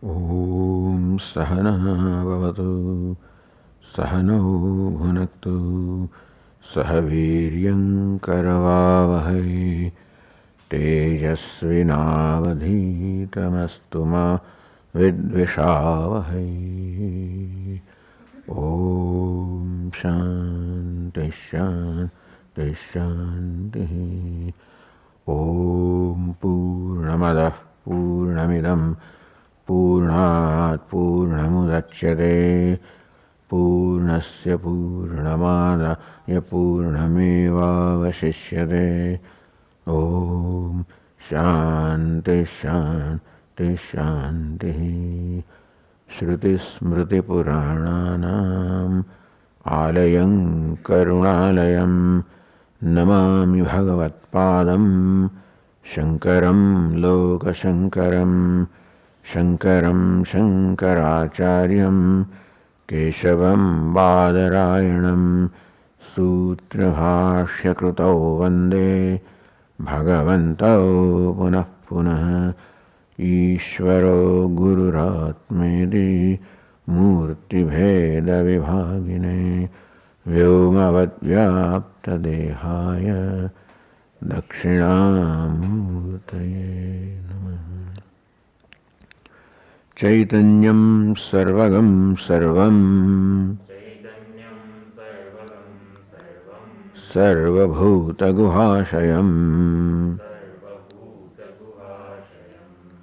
Om Sahana Bhavatu Sahano Bhunaktu Sahaviryam Karavavahai Tejasvinavadhitamastu ma Vidvishavahai. Om Shanti Shanti Shanti. Om Purnamadah Purnamidam Purnat Purnamudachyate Purnasya Purnamadaya Purnamevavashishyate. Om Shanti Shanti Shanti. Shruti Smriti Purananam Alayam Karunalayam Namami Bhagavatpadam Shankaram Loka Shankaram Shankaram Shankaracharyam Keshavam Badarayanam Sutra Bhashya Krutau Vande Bhagavantau Punah Punah Ishvaro Gururatmedi Murti Bheda Vibhagine Vyomavad Vyapta Dehaya Dakshinamurtaye Namah. Chaitanyam Sarvagam Sarvam Sarvabhuta Guhashayam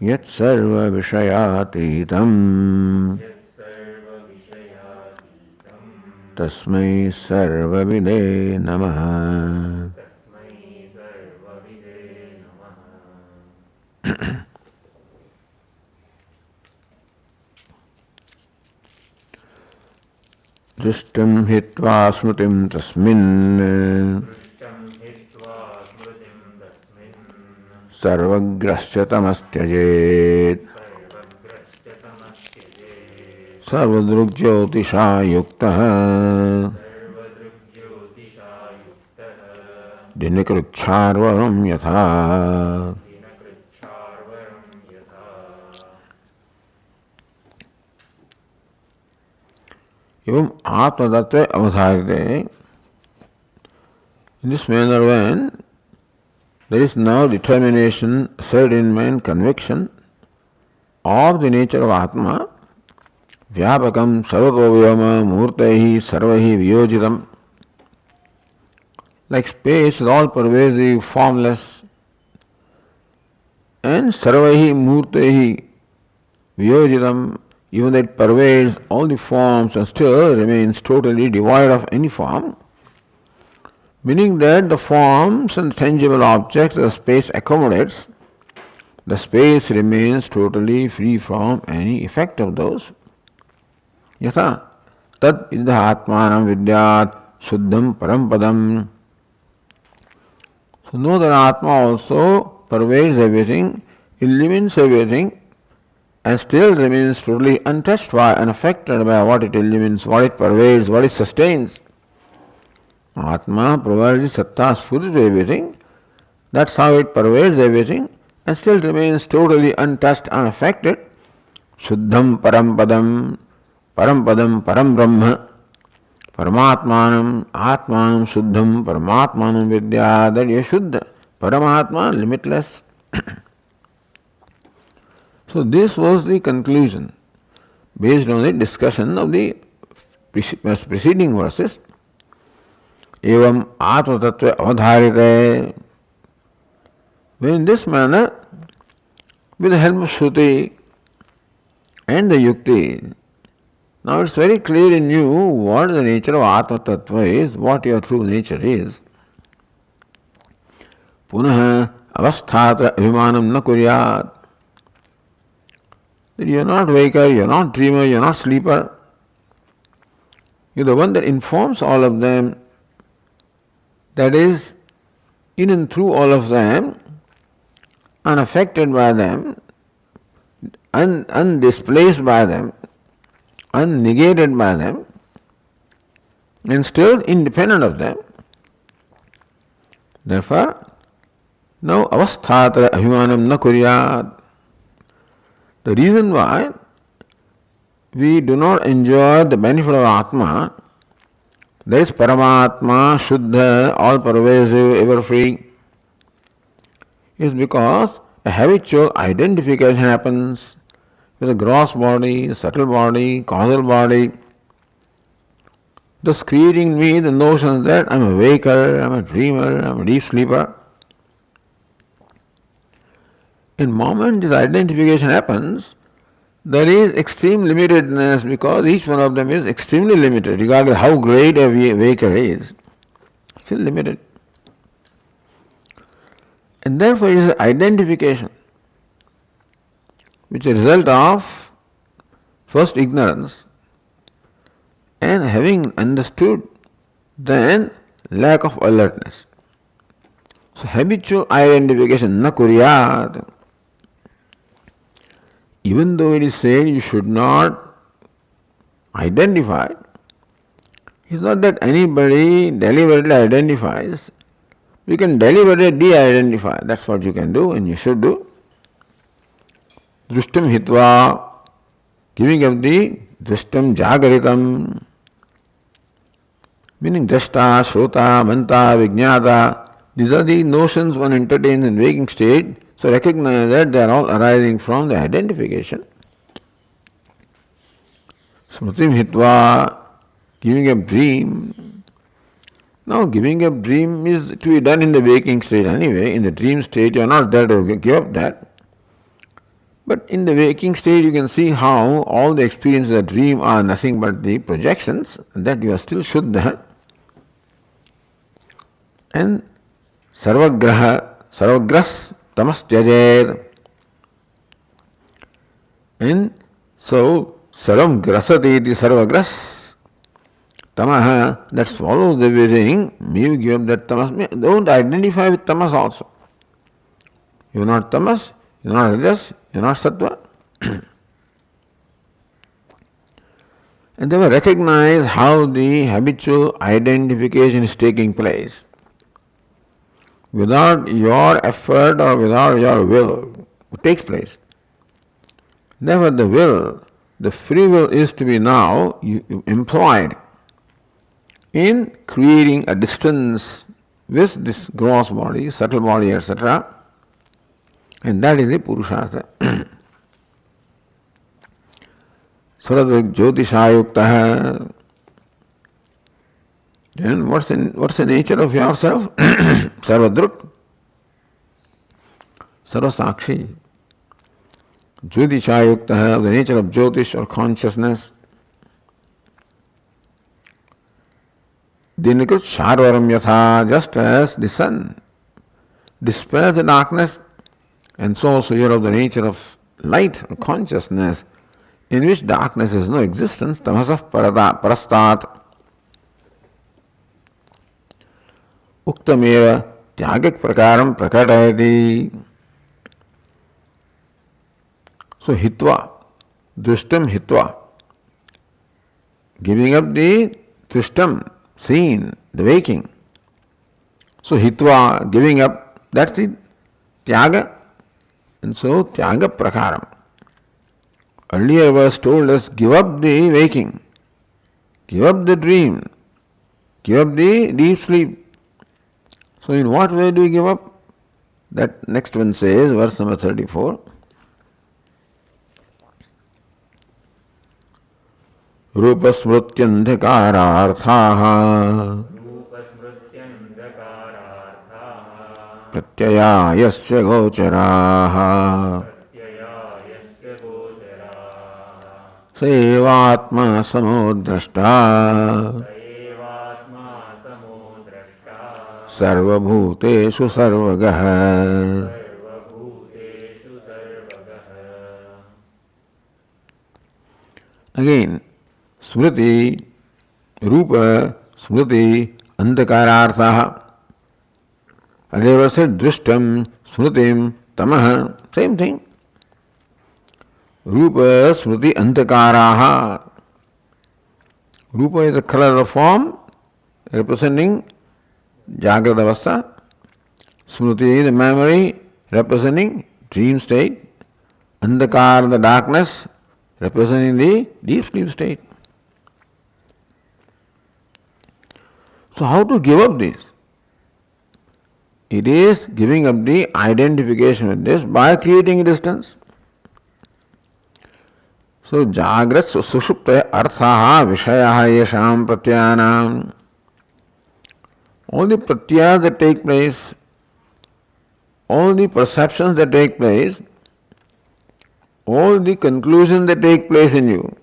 Yat Sarva Vishayatitam Tasmai Sarvavide Namaha. Drishtam hitva smritim tasmin sarvagrasya tamastyajet sarvadrugyotisha yuktaha dinakrucharvaram yatha. Evam atmadattva avadharite. In this manner, when there is now determination, ascertainment, conviction of the nature of Atma, Vyapakam sarvatovyama murtaihi sarvahi viyojitam. Like space is all pervasive, formless, and sarvahi murtaihi viyojitam, even though it pervades all the forms and still remains totally devoid of any form, meaning that the forms and tangible objects the space accommodates, the space remains totally free from any effect of those. Yatha tad idha atmanam vidyat suddham parampadam. So know that Atma also pervades everything, illumines everything, and still remains totally untouched by, unaffected by what it illumines, what it pervades, what it sustains. Atma provides satta sphurit to everything. That's how it pervades everything and still remains totally untouched, unaffected. Shuddham parampadam, parampadam param brahma, paramatmanam, atmanam shuddham, paramatmanam vidya, that is shuddha, paramatma, limitless. So this was the conclusion based on the discussion of the preceding verses. Evam atma tattva avadharite. When in this manner, with the help of Shruti and the Yukti, now it's very clear in you what the nature of Atma Tattva is, what your true nature is. Punah avasthatra abhimanam na kuryat. That you are not waker, you are not dreamer, you are not sleeper. You are the one that informs all of them, that is, in and through all of them, unaffected by them, undisplaced by them, unnegated by them, and still independent of them. Therefore, now avasthatra abhimanam na kuryat. The reason why we do not enjoy the benefit of Atma, that is Paramatma, Shuddha, all pervasive, ever free, is because a habitual identification happens with the gross body, subtle body, causal body, thus creating in me the notion that I am a waker, I am a dreamer, I am a deep sleeper. In the moment this identification happens, there is extreme limitedness because each one of them is extremely limited, regardless how great a waker is, still limited. And therefore it is identification, which is a result of first ignorance, and having understood, then lack of alertness. So habitual identification, na kuryat. Even though it is said you should not identify, it's not that anybody deliberately identifies. You can deliberately de-identify. That's what you can do and you should do. Drishtam hitva, giving up the drishtam jagaritam, meaning drashta, shrota, manta, vijnata. These are the notions one entertains in waking state. So recognize that they are all arising from the identification. Smritim hitva, giving up dream. Now giving up dream is to be done in the waking state anyway. In the dream state you are not there to give up that. But in the waking state you can see how all the experiences of the dream are nothing but the projections, and that you are still Shuddha. And sarvagras tamas tyajed. And so sarvam grasati iti sarvagras tamaha, that follows everything. You give up that tamas. Don't identify with tamas also. You are not tamas, you are not rajas, you are not sattva. And they will recognize how the habitual identification is taking place. Without your effort or without your will, it takes place. Therefore the will, the free will is to be now employed in creating a distance with this gross body, subtle body, etc. And that is the Purushartha. Saradvik Jyotishayuktaha. And what's the nature of yourself? Sarvadruk, Sarvasakshi. Jyotishayuktaha, the nature of Jyotish or consciousness. Dinikrit Sharvaram Yatha, just as the sun dispels the darkness, and so also you are of the nature of light or consciousness, in which darkness has no existence, tamasah parastat. Uktameva tyagak prakaram prakatayati. So hitva, drishtam hitva, giving up the drishtam, seen, the waking. So hitva, giving up, that's the tyaga. And so tyaga prakaram. Earlier verse told us, give up the waking, give up the dream, give up the deep sleep. So in what way do we give up? That next one says, verse number 34. Rupasmrutyandhakararthaha pratyaya yasya gocharaha sevatma samodrashta sarvabhuteshu sarvagah. Again, Smriti, Rupa, Smriti, Antakararthaha. Earlier said Drishtam, Smritim, Tamaha, same thing. Rupa, Smriti, Antakaraha. Rupa is the color of form representing Jagrata Avastha. Smriti is the memory representing dream state. Andakar, the darkness, representing the deep sleep state. So how to give up this? It is giving up the identification with this by creating a distance. So Jagrat Sushupta Arthaha Vishayaha Yesham Pratyanam. All the pratyas that take place, all the perceptions that take place, all the conclusions that take place in you.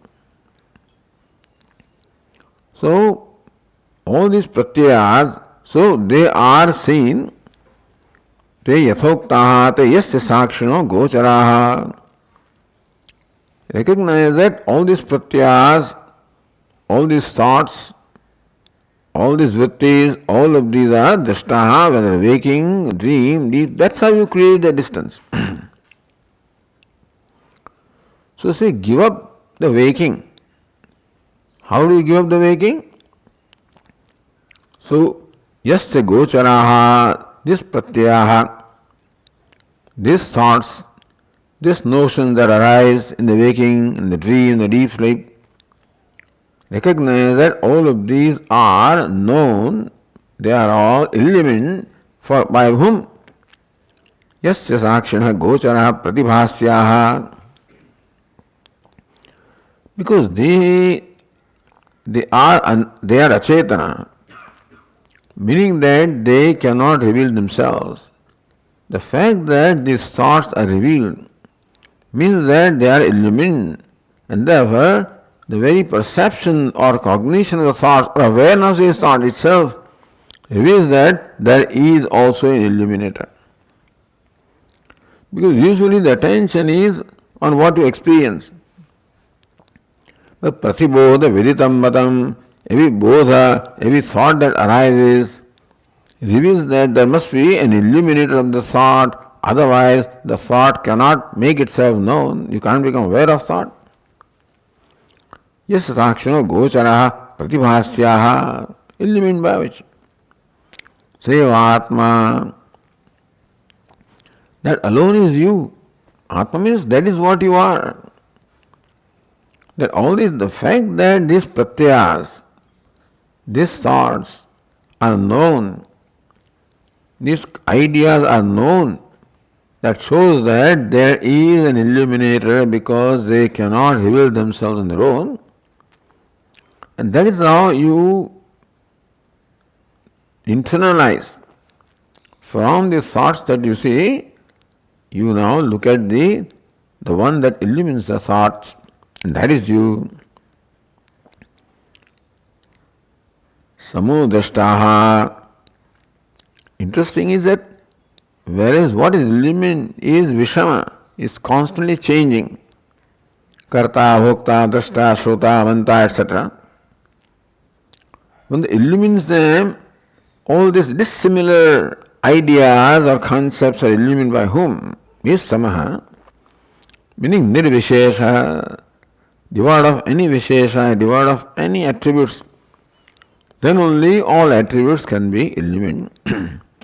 So all these pratyas, so they are seen, te yathoktaha te yasya sakshino gocharaha. Recognize that all these pratyas, all these thoughts, all these vrittis, all of these are drashtaha, whether waking, dream, deep. That's how you create the distance. So say, give up the waking. How do you give up the waking? So, yasya gocharaha, this pratyaha, these thoughts, these notions that arise in the waking, in the dream, in the deep sleep, recognize that all of these are known, they are all illumined for by whom? Yasya sakshina gocharaha pratibhasyaha. Because they are achetana, meaning that they cannot reveal themselves. The fact that these thoughts are revealed means that they are illumined, and therefore the very perception or cognition of the thoughts or awareness of this thought itself reveals that there is also an illuminator. Because usually the attention is on what you experience. But pratibodha viditammatam, every bodha, every thought that arises reveals that there must be an illuminator of the thought, otherwise the thought cannot make itself known, you can't become aware of thought. Yes, sakshino gocharaha pratibhasyaha, illumined by which. Seva that alone is you. Atma means that is what you are. That all this, the fact that these pratyas, these thoughts are known, these ideas are known, that shows that there is an illuminator because they cannot reveal themselves on their own. And that is how you internalize. From the thoughts that you see, you now look at the one that illumines the thoughts, and that is you. Samudrashtaha. Interesting is that whereas what is illumined is Vishama, is constantly changing. Karta, Bhokta, Drashta, Shrota, Manta, etc. When it illumines them, all these dissimilar ideas or concepts are illumined by whom? Is Samaha, meaning Nirvishesha, devoid of any Vishesha, devoid of any attributes. Then only all attributes can be illumined,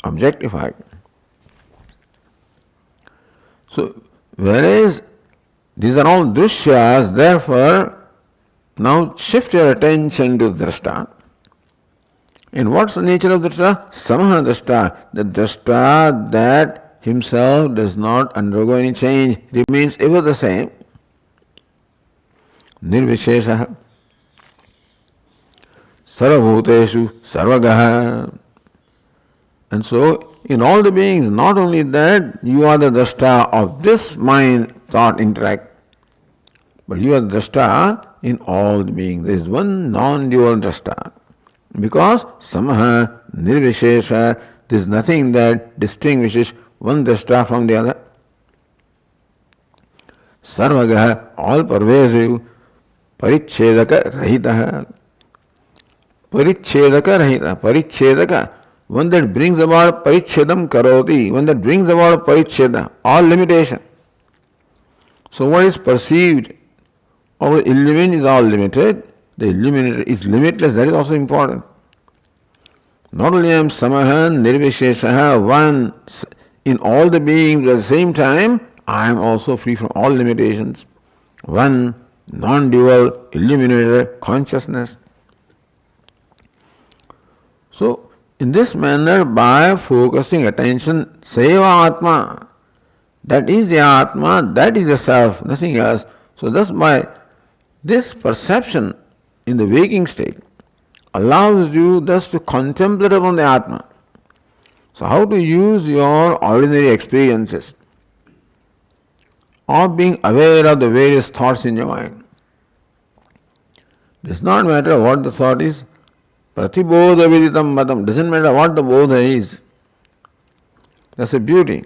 objectified. So, whereas these are all drishyas, therefore, now shift your attention to drashta. And what's the nature of drashta? Samaha drashta. The drashta that himself does not undergo any change, remains ever the same. Nirvishesha. Sarvabhuteshu sarvagaha. And so, in all the beings, not only that you are the drashta of this mind thought interact, but you are the drashta in all the beings. There is one non-dual drashta. Because samaha nirvishesha, there is nothing that distinguishes one drashta from the other. Sarvagaha, all pervasive, parichedaka rahitaha. Parichedaka rahita, parichedaka, one that brings about parichedam karoti, one that brings about paricheda, all limitation. So what is perceived or illumined is all limited, the illuminator is limitless, that is also important. Not only I am samahan, nirvisheshaha, one in all the beings, but at the same time, I am also free from all limitations. One non-dual, illuminated consciousness. So, in this manner, by focusing attention, Seva Atma, that is the Atma, that is the Self, nothing else. So, thus by this perception in the waking state allows you thus to contemplate upon the Atma. So, how to use your ordinary experiences of being aware of the various thoughts in your mind. Does not matter what the thought is. Pratibodha Viditatmananda, doesn't matter what the bodha is. That's a beauty.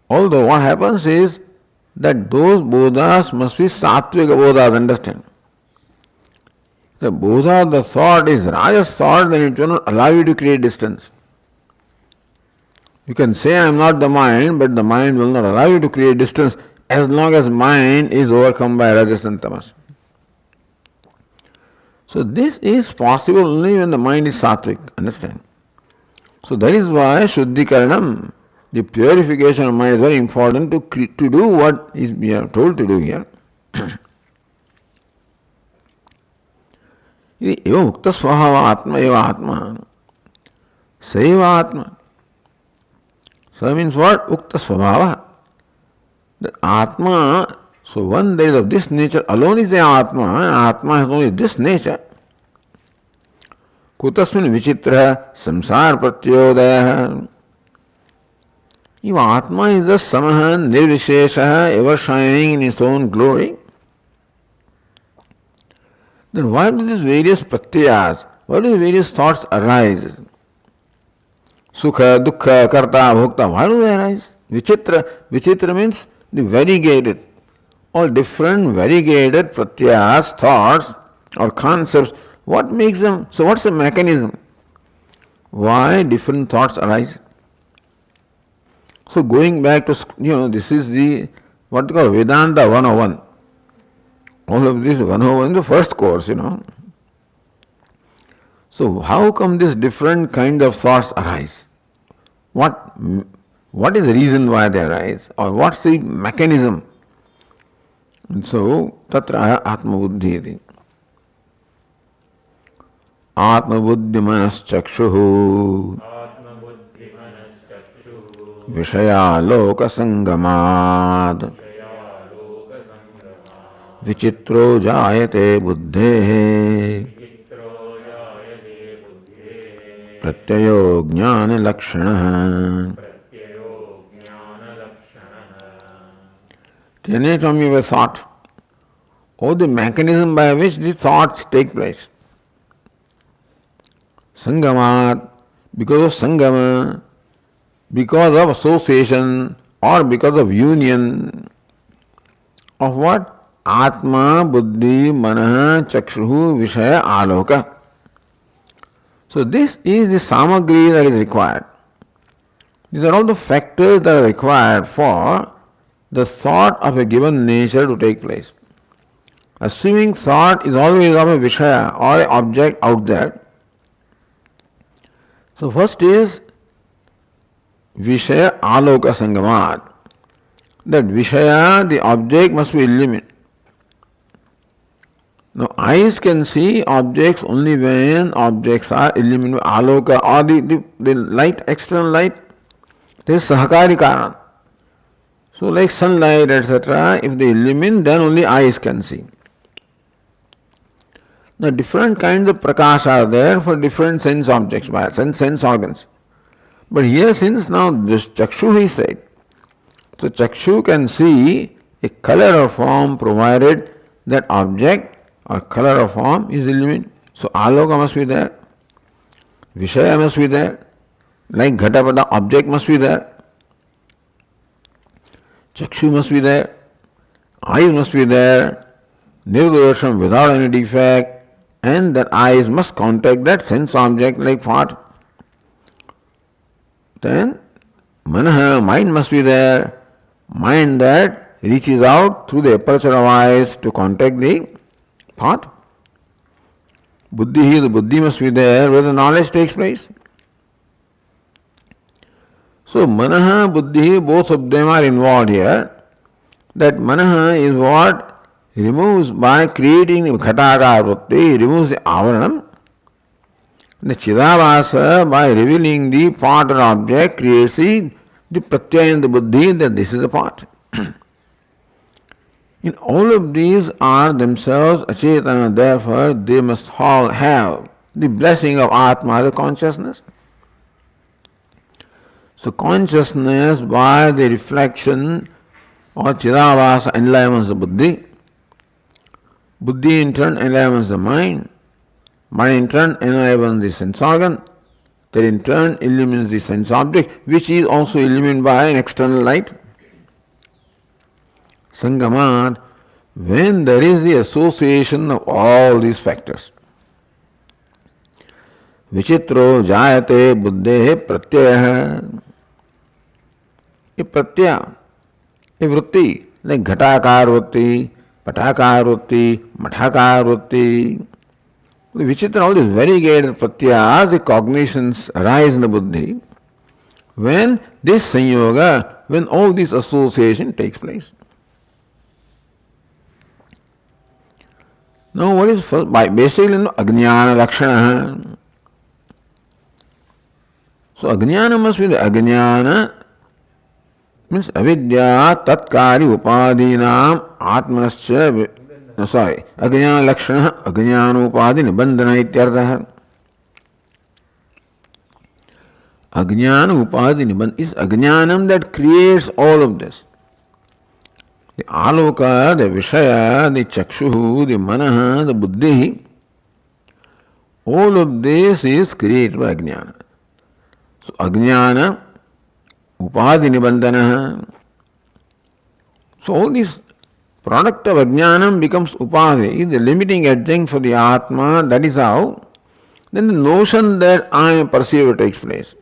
Although what happens is that those bodhas must be sattvika bodhas, understand. The bodha, the thought is rajas thought, then it will not allow you to create distance. You can say I am not the mind, but the mind will not allow you to create distance as long as mind is overcome by rajas and tamas. So this is possible only when the mind is sattvic, understand? So that is why Shuddhikaranam, the purification of mind, is very important to do what is we are told to do here. Eva mukta svahava atma eva atma. Seva atma. So means what? Ukta svabhava. The atma, so one that is of this nature alone is the atma, and atma has only this nature. Kutasmin vichitra samsar pratyodaya. If atma is the samaha nirvishesha, ever shining in its own glory, then why do these various pratyas, why do these various thoughts arise? Sukha, dukkha, karta, bhokta, why do they arise? Vichitra means the variegated, all different variegated pratyas, thoughts or concepts. What makes them? So what's the mechanism? Why different thoughts arise? So going back to, this is the, what they call Vedanta 101. All of this 101 is the first course, So how come these different kinds of thoughts arise? What is the reason why they arise? Or what's the mechanism? And so, tatra atma buddhi iti. Atma buddhi manas chakshuhu vishaya loka sangamad vichitro jayate buddhe pratyayo jnana lakshana. The anatomy of a thought, or the mechanism by which the thoughts take place. Sangamat, because of sangama, because of association, or because of union of what? Atma, buddhi, manah, chakshuhu, vishaya, aloka. So this is the samagri that is required. These are all the factors that are required for the thought of a given nature to take place. Assuming thought is always of a vishaya or an object out there. So first is vishaya aloka sangamat. That vishaya, the object, must be illuminated. Now eyes can see objects only when objects are illuminated. Aloka or the light, external light, there is sahakari karan. So like sunlight, etc., if they illumine, then only eyes can see. Now different kinds of prakash are there for different sense objects, sense organs. But here since now this chakshu he said, so chakshu can see a color or form provided that object or color or form is illuminated. So aloka must be there, vishaya must be there, like ghatapada object must be there. Chakshu must be there, eyes must be there, nirdosham without any defect, and that eyes must contact that sense object like part. Then manaha, mind must be there, mind that reaches out through the aperture of eyes to contact the part. Buddhi, the buddhi must be there where the knowledge takes place. So manaha, buddhi, both of them are involved here. That manaha is what removes by creating the ghatakara vritti, removes the avaranam. The Chidavasa, by revealing the part or object, creates the pratyaya in the buddhi that this is a part. In all of these are themselves achetana, therefore they must all have the blessing of Atma, the consciousness. So consciousness by the reflection or Chidavasa enlivens the buddhi. Buddhi in turn enlivens the mind. Mind in turn enlivens the sense organ. That in turn illumines the sense object, which is also illumined by an external light. Sangamat, when there is the association of all these factors. Vichitro jayate buddhe pratyaya. A pratyaya, a vritti, like ghatakar vritti, patakar vritti, mathakar vritti. Vichitra, all these variegated pratyas, the cognitions arise in the buddhi when this sanyoga, when all this association takes place. Now what is first? By basically ajnana lakshana. So ajnana must be the ajnana, means avidya tatkari upadinam atmanascha. Ajnana lakshana ajnana upadi nibandhana ityartha. Ajnana upadi nibandhana is ajnanam that creates all of this. The aloka, the vishaya, the chakshu, the manaha, the buddhi, all of this is created by ajnana. So ajnana upadi nibandhana. So all this product of ajnanam becomes upadhi, the limiting adjunct for the atma. That is how then the notion that I am a perceiver takes place.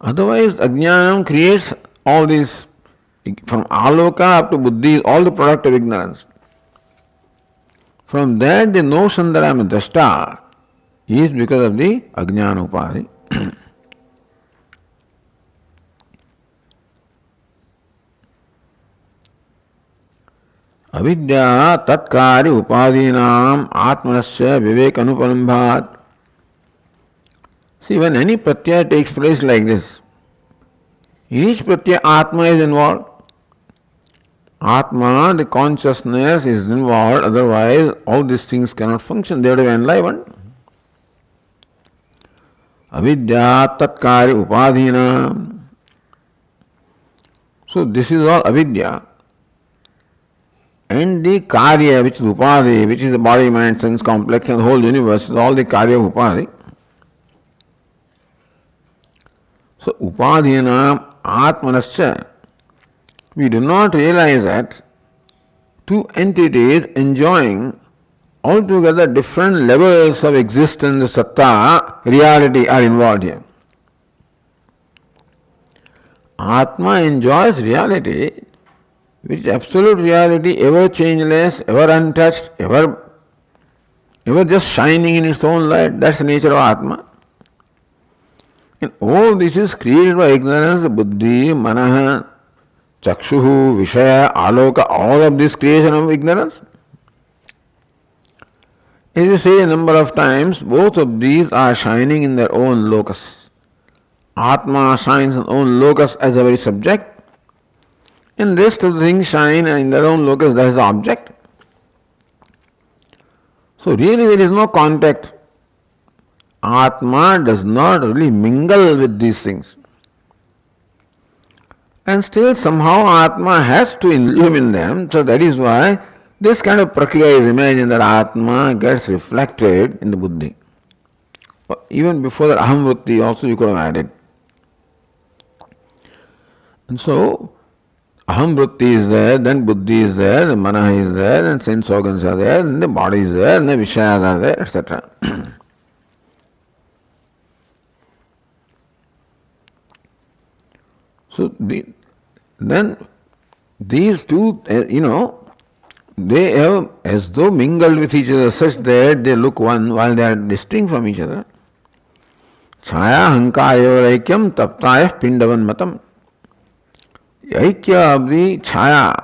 Otherwise, ajnanam creates all this, from aloka up to buddhi, all the product of ignorance. From that, the notion that I am a drashta is because of the ajnana upadhi. Avidya tatkari upadinam atmanasya vivek anupalambhat. See, when any pratyaya takes place like this, in each pratyaya Atma is involved. Atma, the consciousness, is involved, otherwise all these things cannot function, they have to be enlivened. Avidya tatkari upadinam. So this is all avidya. And the karya, which is upadhi, which is the body, mind, sense complex and the whole universe, is all the karya of upadhi. So upadhinam atmanascha, we do not realize that two entities enjoying altogether different levels of existence, satta, reality are involved here. Atma enjoys reality, which is absolute reality, ever changeless, ever untouched, ever just shining in its own light. That's the nature of Atma. And all this is created by ignorance, buddhi, manaha, chakshuhu, vishaya, aloka, all of this creation of ignorance. As you say a number of times, both of these are shining in their own locus. Atma shines in its own locus as a very subject, and rest of the things shine in their own locus, that is the object. So really there is no contact. Atma does not really mingle with these things. And still somehow Atma has to illumine them, so that is why this kind of prakriya is imagined, that Atma gets reflected in the buddhi. Even before that aham vritti also you could have added. And so aham vritti is there, then buddhi is there, the mana is there, and sense organs are there, and the body is there, and the vishayas are there, etc. So then these two, they have as though mingled with each other, such that they look one while they are distinct from each other. Chaya hankaya aikyam taptaya pindavan matam. The aikya of the chaya,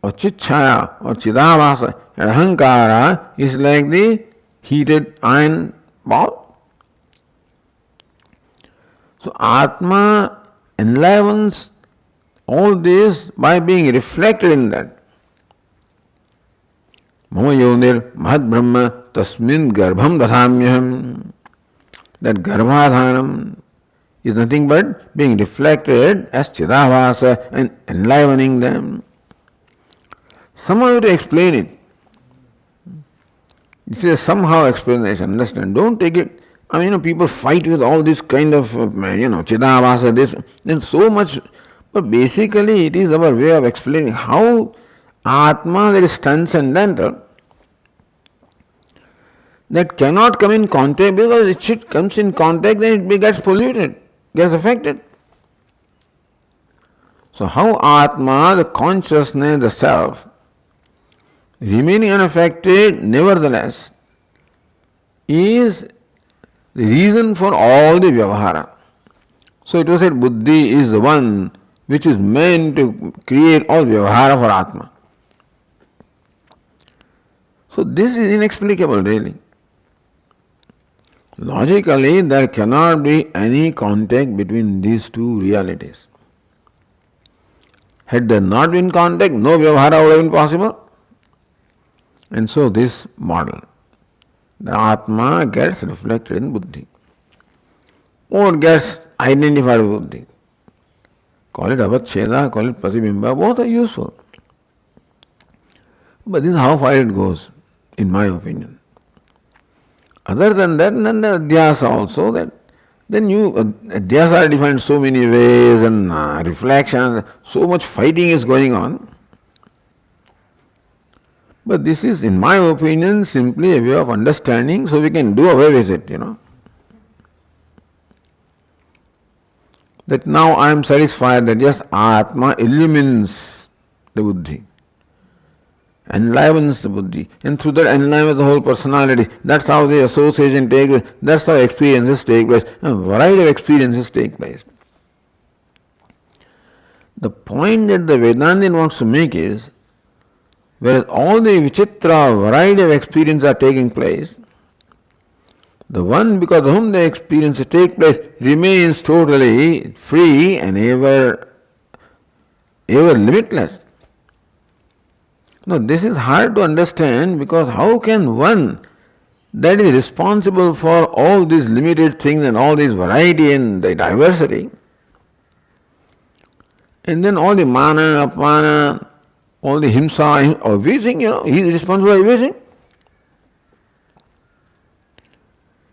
or Chitchaya or Chidavasa and Ahankara is like the heated iron ball. So Atma enlivens all this by being reflected in that. Mama Yonir Mahad Brahma Tasmin Garbham Dathamyam. That Garbhadhanam is nothing but being reflected as Chidavasa and enlivening them. Somehow you have to explain it. This is a somehow explanation, understand? Don't take it. People fight with all this kind of, Chidavasa, this, and so much. But basically, it is our way of explaining how Atma, that is transcendental, that cannot come in contact, because if it comes in contact, then it gets polluted, gets affected. So how Atma, the consciousness, the self, remaining unaffected nevertheless, is the reason for all the vyavahara. So it was said Buddhi is the one which is meant to create all vyavahara for Atma. So this is inexplicable really. Logically, there cannot be any contact between these two realities. Had there not been contact, no vyavahara would have been possible. And so this model, the Atma gets reflected in Buddhi, or gets identified with Buddhi. Call it Avacheda, call it Pratibimba, both are useful. But this is how far it goes, in my opinion. Other than that, then the Adhyasa also, that then Adhyasa are defined so many ways, and reflection, so much fighting is going on. But this is, in my opinion, simply a way of understanding, so we can do away with it, That now I am satisfied that yes, Atma illumines the Buddhi, enlivens the Buddhi, and through that enlivens the whole personality. That's how the association takes place, that's how experiences take place, a variety of experiences take place. The point that the Vedantin wants to make is, whereas all the vichitra variety of experiences are taking place, the one because of whom the experiences take place remains totally free and ever limitless. Now this is hard to understand, because how can one that is responsible for all these limited things and all this variety and the diversity, and then all the mana, apana, all the himsa, everything, he is responsible for everything.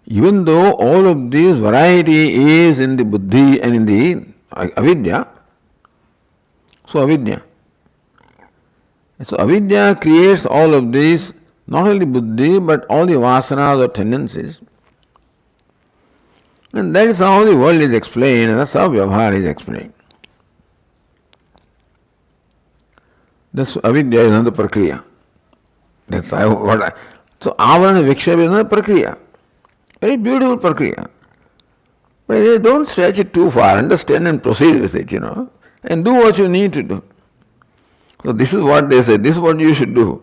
Even though all of this variety is in the buddhi and in the avidya, so avidya creates all of these, not only buddhi but all the vasanas or tendencies. And that is how the world is explained, and that's how vyavahara is explained. This avidya is another prakriya. So avarana vikshep is another prakriya. Very beautiful prakriya. But they don't stretch it too far. Understand and proceed with it, and do what you need to do. So this is what they say, this is what you should do.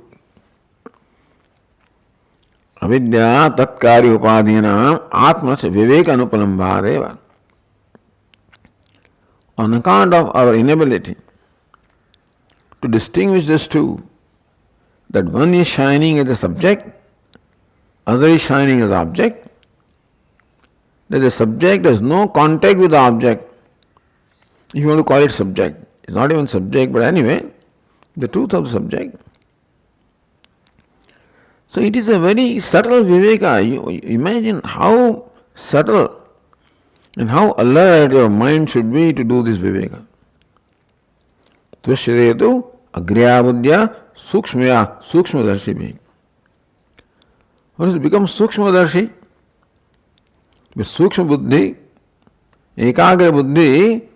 Avidya tatkari upadhina atmas vivek anupalambhadeva. On account of our inability to distinguish these two, that one is shining as the subject, other is shining as the object, that the subject has no contact with the object. If you want to call it subject, it's not even subject, but anyway, the truth of the subject. So it is a very subtle viveka. You imagine how subtle and how alert your mind should be to do this viveka. Tvashyadetu agriya buddhya sukshmaya sukshmadarshi being. What has become sukshmadarshi? With sukshma buddhi, ekagra buddhi,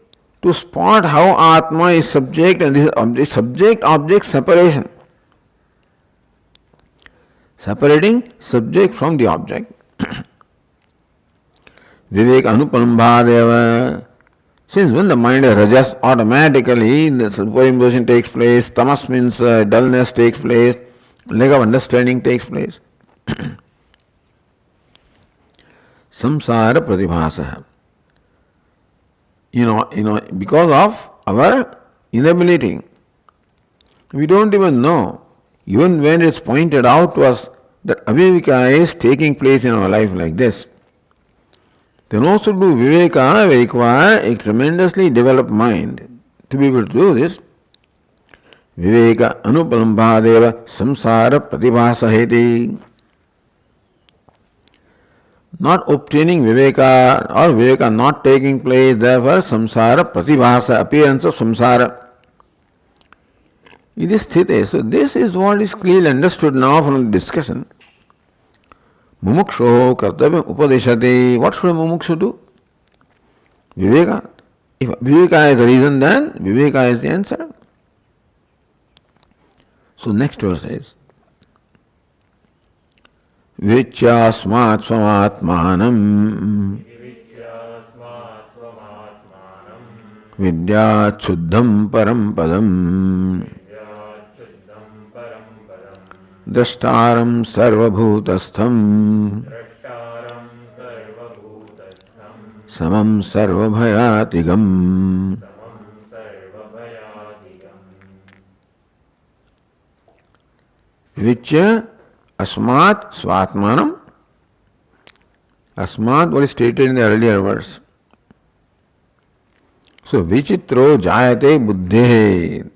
to spot how Atma is subject and this is subject-object separation. Separating subject from the object. Vivek anupalambhadeva Since when the mind is rajas, automatically the superimposition takes place, tamas means dullness takes place, lack of understanding takes place. Samsara pratibhasa. Because of our inability, we don't even know. Even when it's pointed out to us that avivika is taking place in our life like this, then also to do viveka, we require a tremendously developed mind to be able to do this. Viveka anupalambhadeva samsara pratibhasaheti. Not obtaining viveka or viveka not taking place, therefore samsara pratibhasa, appearance of samsara. It is sthite. So this is what is clearly understood now from the discussion. Mumuksho kartavyam upadeshati. What should a mumukshu do? Viveka. If viveka is the reason, then viveka is the answer. So next verse is Vichasmat swamatmanam Vidya chuddham param padam Drashtaram sarvabhutastham Samam sarvabhayatigam. Which asmat svatmanam. Asmat, what is stated in the earlier verse. So vichitro jayate buddhe.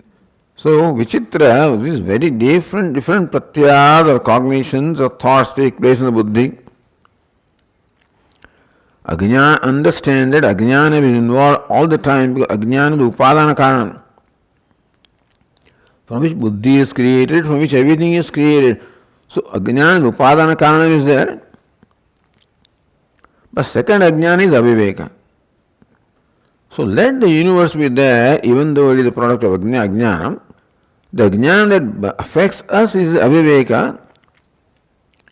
So vichitra, these very different pratyas or cognitions or thoughts take place in the buddhi. Ajnana, understand that ajnana is involved all the time because ajnana is the upadana karanam, from which buddhi is created, from which everything is created. So ajnana, the upadana karanam is there. But second ajnana is aviveka. So let the universe be there, even though it is a product of ajnanam. The ajnana that affects us is aviveka,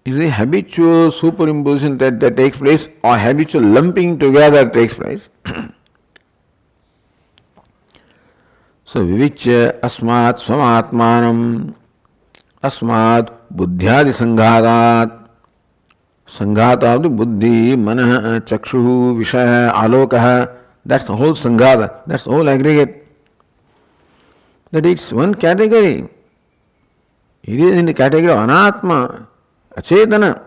is a habitual superimposition that takes place, or habitual lumping together takes place. So vivichya asmat swamatmanam asmat buddhyadi sanghatat. Sanghata of the buddhi, manah, chakshu, vishaya, alokaha. That's the whole sanghata, that's the whole aggregate. That it's one category. It is in the category of anatma, achetana.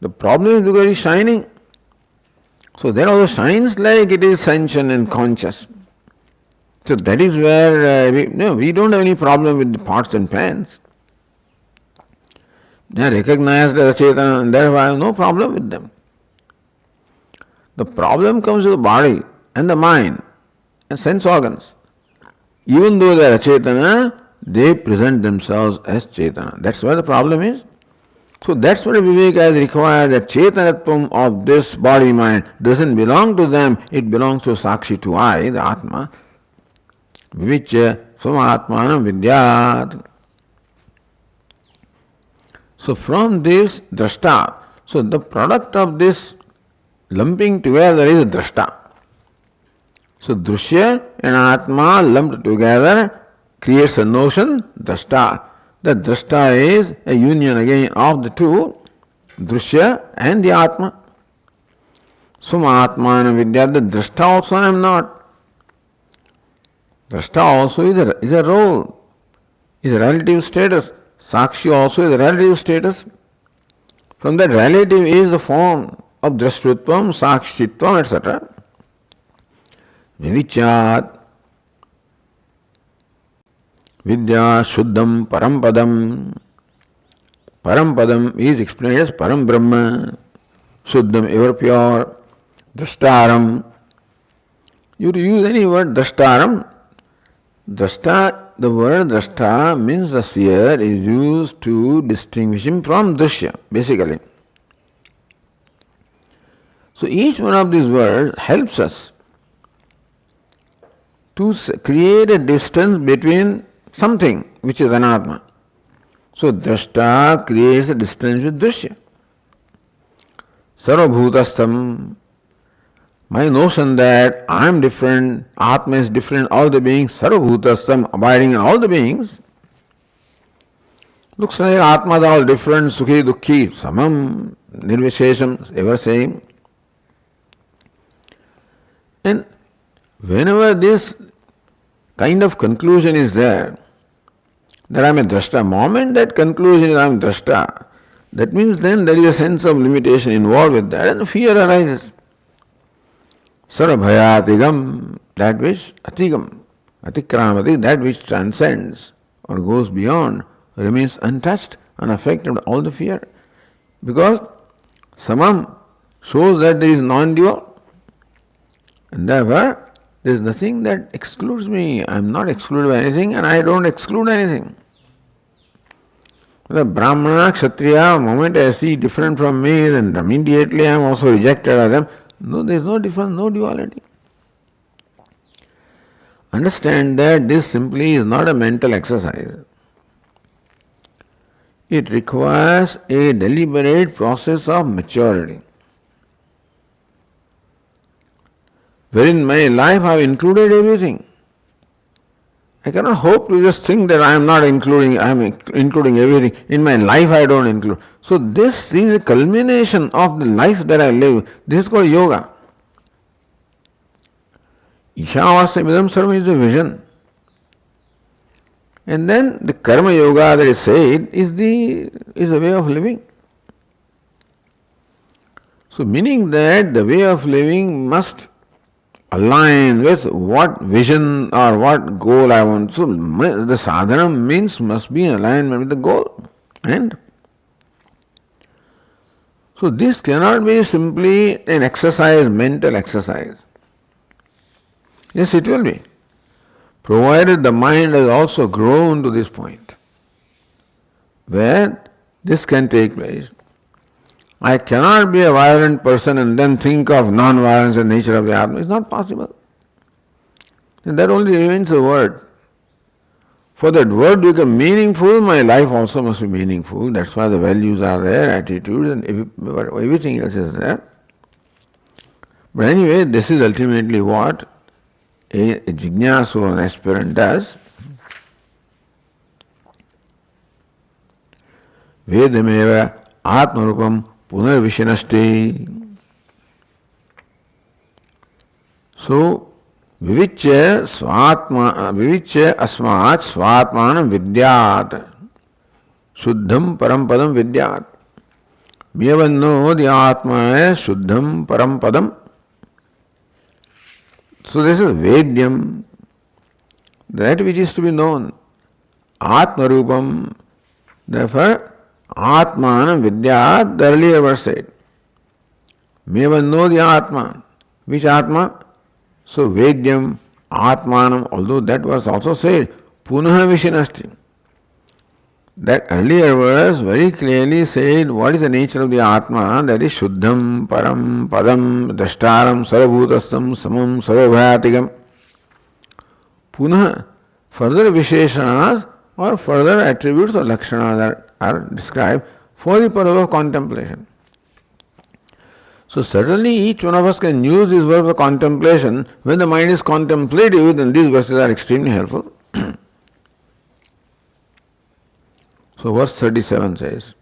The problem is because it is shining. So there also shines like it is sentient and conscious. So that is where we don't have any problem with the pots and pans. They are recognized as achetana and therefore I have no problem with them. The problem comes with the body and the mind and sense organs. Even though they are achetana, they present themselves as chetana. That's where the problem is. So that's what viveka is required, that chetanatvam of this body mind doesn't belong to them, it belongs to Sakshi, to I, the Atma. Vivichya swamatmanam vidyat. So from this drashta, so the product of this lumping together is drashta. So drushya and atma lumped together creates a notion, drashta. The drashta is a union again of the two, drushya and the atma. Swamatmanam vidyat, the drashta also I am not. Drashta also is a role, is a relative status. Sakshi also is a relative status. From that relative is the form of drashtutvam, sakshitvam, etc. Vivichat vidya shuddham parampadam. Parampadam is explained as param brahma, shuddham ever pure, drashtaram. You use any word drashtaram. Drashta, the word drashta means the seer is used to distinguish him from drishya, basically. So each one of these words helps us to create a distance between something which is anatma. So drashta creates a distance with drishya. Sarvabhutastham. My notion that I am different, Atma is different, all the beings, Sarvabhutastam, abiding in all the beings, looks like Atmas are all different, Sukhi, Dukhi, Samam, Nirvishesham, ever same. And whenever this kind of conclusion is there, that I am a drashta, moment that conclusion is I am drashta, that means then there is a sense of limitation involved with that and fear arises. Sarabhayatigam, that which atigam, atikramati, that which transcends or goes beyond, remains untouched, unaffected by all the fear. Because samam shows that there is non-dual. And therefore, there is nothing that excludes me. I am not excluded by anything and I don't exclude anything. The Brahmana, Kshatriya, moment I see different from me, then immediately I am also rejected by them. No, there is no difference, no duality. Understand that this simply is not a mental exercise. It requires a deliberate process of maturity. Wherein my life I have included everything. I cannot hope to just think that I am not including, I am including everything. In my life I don't include. So this is a culmination of the life that I live. This is called yoga. Ishavasya vidam sarvam is a vision. And then the karma yoga that is said is a way of living. So meaning that the way of living must align with what vision or what goal I want. So the sadhana means must be in alignment with the goal. And so this cannot be simply an exercise, mental exercise. Yes, it will be, provided the mind has also grown to this point where this can take place. I cannot be a violent person and then think of non-violence and nature of the Atma. It's not possible. And that only remains a word. For that word to become meaningful, my life also must be meaningful. That's why the values are there, attitudes, and everything else is there. But anyway, this is ultimately what a jignasu or an aspirant does. Vedameva atmarupam punarvishanasti. So, vivichya asmat svatmanam vidyat shuddham parampadam vidyat. Mevanno the atma shuddham parampadam. So this is Vedyam, that which is to be known. Atmarupam, therefore, Atmanam Vidyat, the earlier verse said. Mevanno the Atma. Which Atma? So Vedyam, Atmanam, although that was also said, Punaha Vishinasti. That earlier verse very clearly said what is the nature of the Atma, that is Shuddham, Param, Padam, Drashtaram, Sarvabhutastam, Samam, Sarvabhayatigam. Punaha, further Visheshanas or further attributes or Lakshanas that are described for the purpose of contemplation. So certainly each one of us can use this verb for contemplation. When the mind is contemplative, then these verses are extremely helpful. So verse 37 says,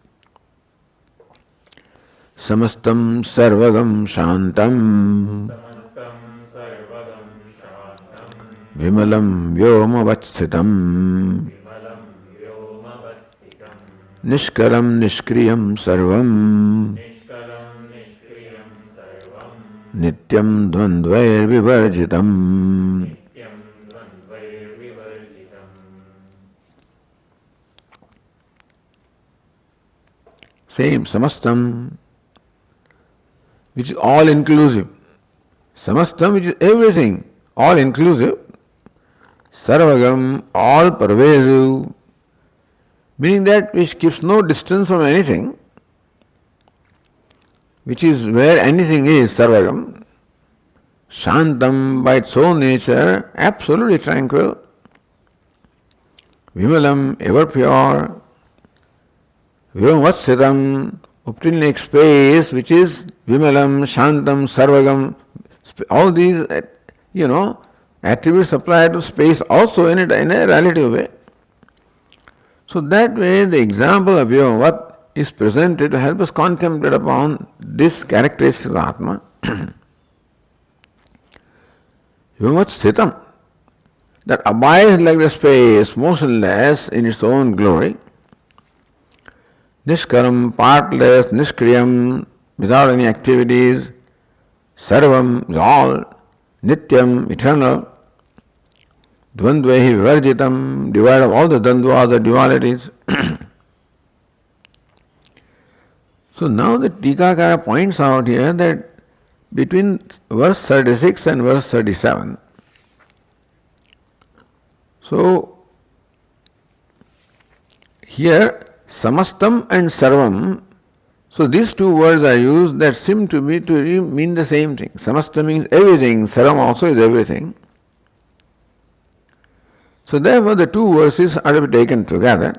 Samastam sarvagam shantam vimalam vyomavasthitam nishkaram nishkriyam sarvam nityam dvandvair vivarjitam. Same, samastam, which is all inclusive. Samastam, which is everything, all inclusive. Sarvagam, all pervasive, meaning that which keeps no distance from anything, which is where anything is, sarvagam. Shantam, by its own nature, absolutely tranquil. Vimalam, ever pure. Vyomvatsitam, obtaining space which is Vimalam, Shantam, Sarvagam, All these, attributes apply to space also in a relative way. So that way the example of what is presented to help us contemplate upon this characteristic of Atma. Yomat Sthitam, that abides like the space, motionless in its own glory. Nishkaram, partless, niskriyam, without any activities. Sarvam is all, nityam, eternal. Dvandvehi vivarjitam, devoid of all the dandvas, the dualities. So now the Tikakara points out here that between verse 36 and verse 37, so here samastam and sarvam, so these two words are used that seem to me to mean the same thing. Samastam means everything, sarvam also is everything. So therefore the two verses are to be taken together,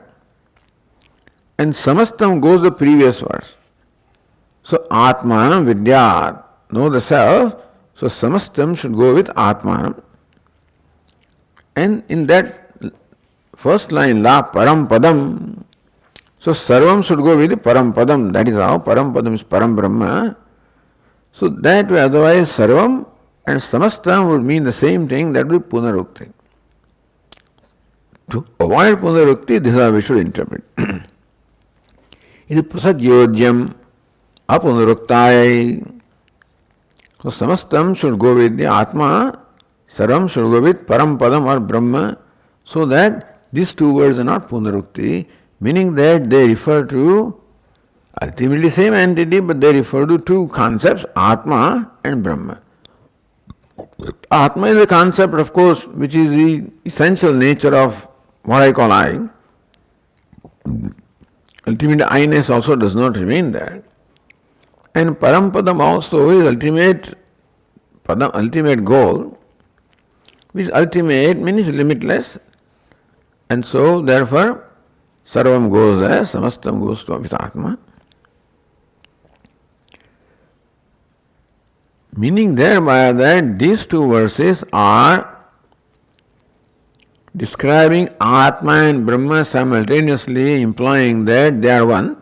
and samastam goes the previous verse. So atmanam vidyat, know the self, so samastam should go with atmanam. And in that first line, la param padam, so sarvam should go with the param padam, that is how param padam is param brahma. So that way, otherwise sarvam and samastam would mean the same thing, that would be punarukti. To avoid punarukti, this is how we should interpret. It is prasadyojyam apunaruktai. So samastam should go with the Atma, sarvam should go with param padam or brahma, so that these two words are not punarukti, meaning that they refer to ultimately same entity, but they refer to two concepts, Atma and Brahma. Atma is a concept, of course, which is the essential nature of what I call I. Ultimate I-ness also does not remain there. And Parampadam also is ultimate goal, which ultimate means limitless. And so therefore Sarvam goes there, Samastam goes to with Atma. Meaning thereby that these two verses are describing Atma and Brahma simultaneously, implying that they are one.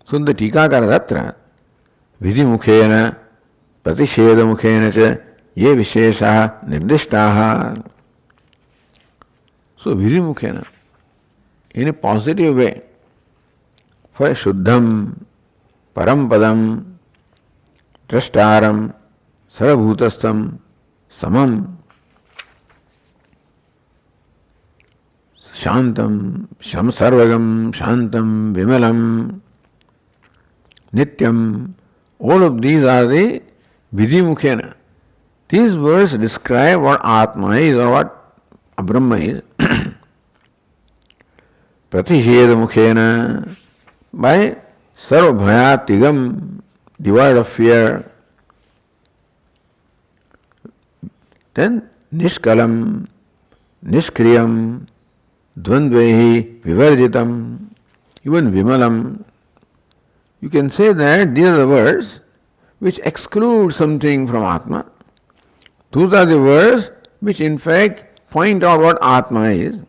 So the Tikakara Tatra Vidimukhena Pratisheda cha ye visheshaha nirdishtaha. So Vidimukhena, in a positive way, for Shuddham, Parampadam, Drashtaram, Sarabhutastam, Samam, Shantam, Sarvagam, Shantam, Vimalam, Nityam, all of these are the Vidimukhena. These words describe what Atma is or what Brahma is. Pratisheda Mukhena, by Sarvabhayatigam, devoid of fear. Then Nishkalam, Nishkriyam, Dvandvehi, Vivarjitam, even Vimalam. You can say that these are the words which exclude something from Atma. Those are the words which in fact point out what Atma is.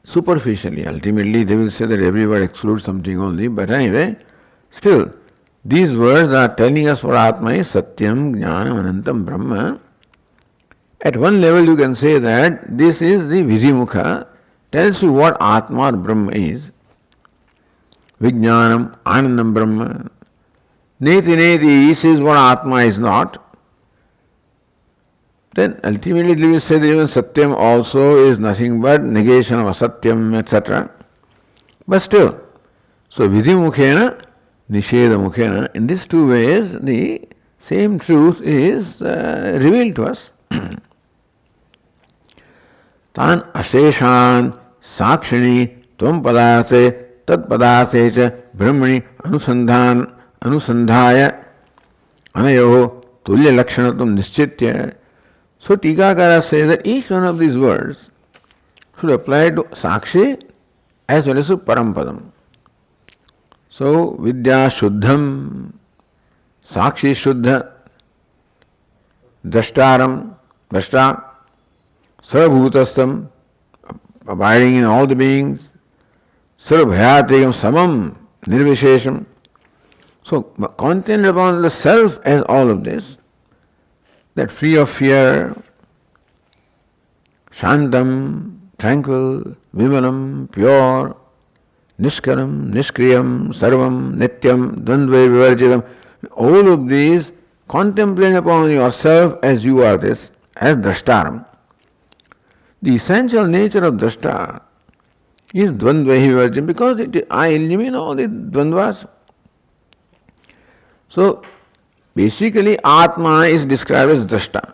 Superficially, ultimately they will say that every word excludes something only, but anyway, still, these words are telling us what Atma is, Satyam, Jnanam, Anantam, Brahma. At one level you can say that this is the Vidimukha, tells you what Atma or Brahma is. Vijnanam, Anandam, Brahma. Neti Neti says what Atma is not. Then ultimately they will say that even Satyam also is nothing but negation of Asatyam, etc. But still, so Vidimukhena, Nisheda Mukhena, in these two ways the same truth is revealed to us. Tan Asheshan Sakshini Tvam Padarthe Tat Padarthe cha Brahmani Anusandhaya Anayo Tulya Lakshanatum Nischitya. So Tikakara says that each one of these words should apply to Sakshi as well as to Parampadam. So Vidya Shuddham, Sakshi Shuddha, Drashtaram, Drashta, Sarvabhutastam, abiding in all the beings, Sarvabhayatikam Samam, Nirvishesham. So, content upon the self as all of this, that free of fear, Shantam, tranquil, Vimalam, pure, Nishkaram, Nishkriyam, Sarvam, Nityam, Dvandve, Vivarjitam, all of these contemplate upon yourself as you are this, as Drashtaram. The essential nature of Drashta is Dvandve Vivarjitam because I eliminate all the Dvandvas. So, basically Atma is described as Drashta.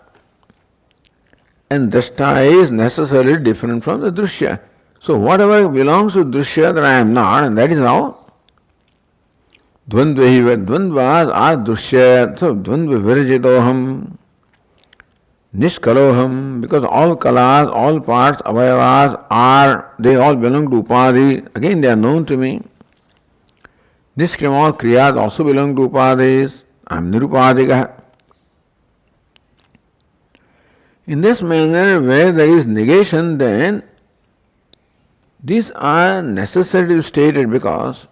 And Drashta is necessarily different from the Drishya. So whatever belongs to Drishya that I am not, and that is how Dvandvas are Drishya. So Dvandva Virjitoham, Nishkaloham, because all kalas, all parts, avayavas they all belong to Upadhi. Again, they are known to me. Nishkrim, all kriyas also belong to Upadhis. I am Nirupadhika. In this manner, where there is negation, then these are necessarily stated because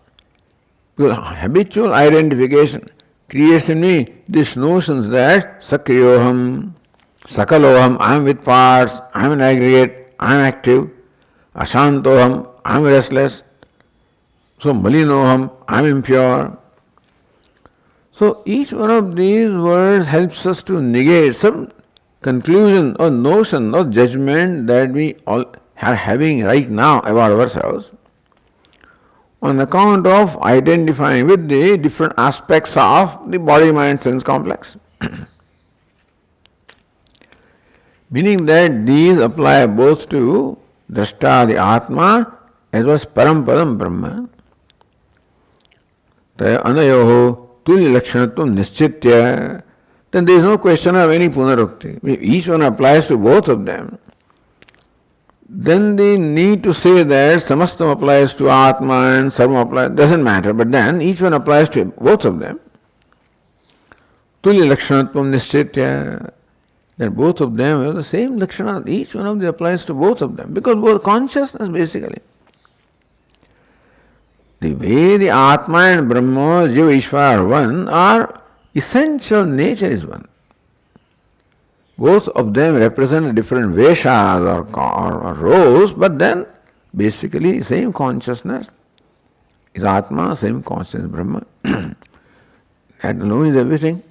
habitual identification creates in me these notions that Sakriyoham, Sakaloham, I am with parts, I am an aggregate, I am active, Ashantoham, I am restless, so Malinoham, I am impure. So each one of these words helps us to negate some conclusion or notion or judgment that we all are having right now about ourselves on account of identifying with the different aspects of the body-mind sense complex. Meaning that these apply both to Drashta, the Atma, as well as Parampadam Brahma. Taya anayoho tulya lakshanatvam nischitya. Then there is no question of any punarukti. If each one applies to both of them, then the need to say that samastam applies to Atma and Sarvam applies, doesn't matter, but then each one applies to both of them. Tulya lakshanatvam nischitya. That both of them have the same lakshana, each one of them applies to both of them, because both consciousness basically. The way the Atma and Brahma, Jiva, Ishvara are one, are essential nature is one. Both of them represent different veshas or roles, but then basically same consciousness is Atma, same consciousness is Brahma. That alone is everything.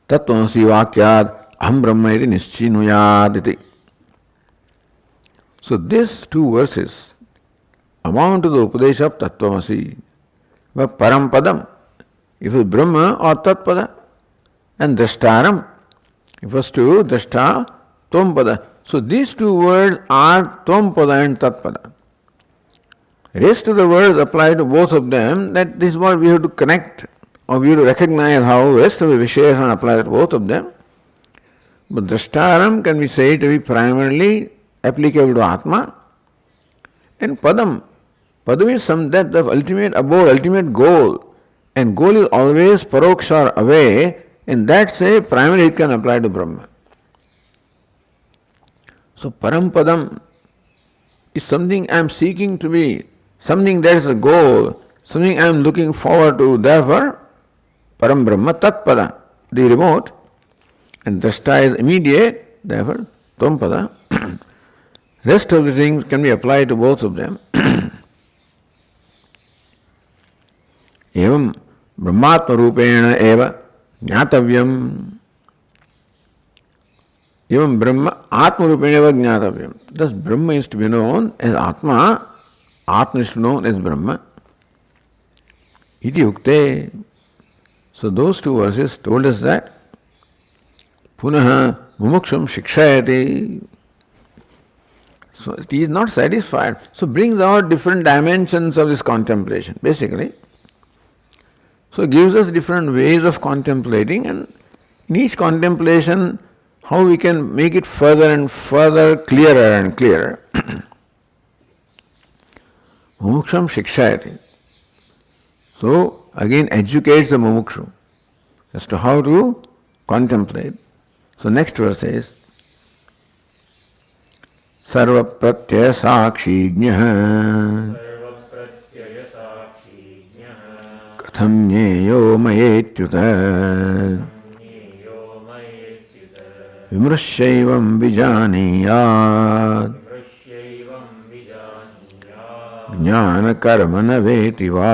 Tattvamasi vakyad aham brahma iti nischinuyad iti. So these two verses amount to the Upadesha of Tattvamasi. But Parampadam, if it is Brahma or Tatpada, and Drashtaram, if it was to Drashta, Tvam-pada. So these two words are Tvam-pada and Tatpada. Rest of the words apply to both of them, that this is what we have to connect, or we have to recognize how rest of the Visheshana apply to both of them. But Drashtaram can be said to be primarily applicable to Atma, and Padam. Padam is some that the ultimate abode, ultimate goal, and goal is always paroksha or away, and that's a primarily it can apply to Brahma. So Parampadam is something I am seeking to be, something that is a goal, something I am looking forward to, therefore Param Brahma Tatpada, the remote, and Drashta is immediate, therefore Tvam-pada. Rest of the things can be applied to both of them. Evam Brahmatma Rupena eva Jnatavyam. Evam Brahma Atma Rupena eva Jnatavyam. Thus Brahma is to be known as Atma, Atma is to be known as Brahma. Iti ukte. So those two verses told us that. Punaha mumuksham shikshayati. So he is not satisfied. So brings out different dimensions of this contemplation, basically. So it gives us different ways of contemplating, and in each contemplation, how we can make it further and further, clearer and clearer. Mumuksham shikshayati. So again educates the mumukshu as to how to contemplate. So next verse says, Sarva pratyaya sakshi jnah katham jneyo mayetyuta vimrashaivam vijaniyat jnana karmana vetiva.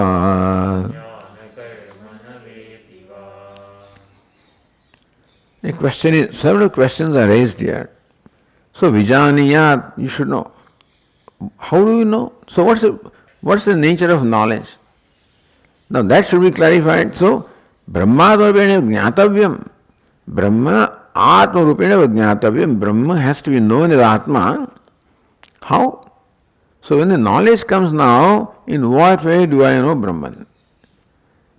The question is, several questions are raised here. So vijaniyat, you should know. How do you know? So what's the nature of knowledge? Now that should be clarified. So Brahma rupena jnatavyam. Brahma Atma rupena jnatavyam. Brahma has to be known as Atma. How? So when the knowledge comes now, in what way do I know Brahman?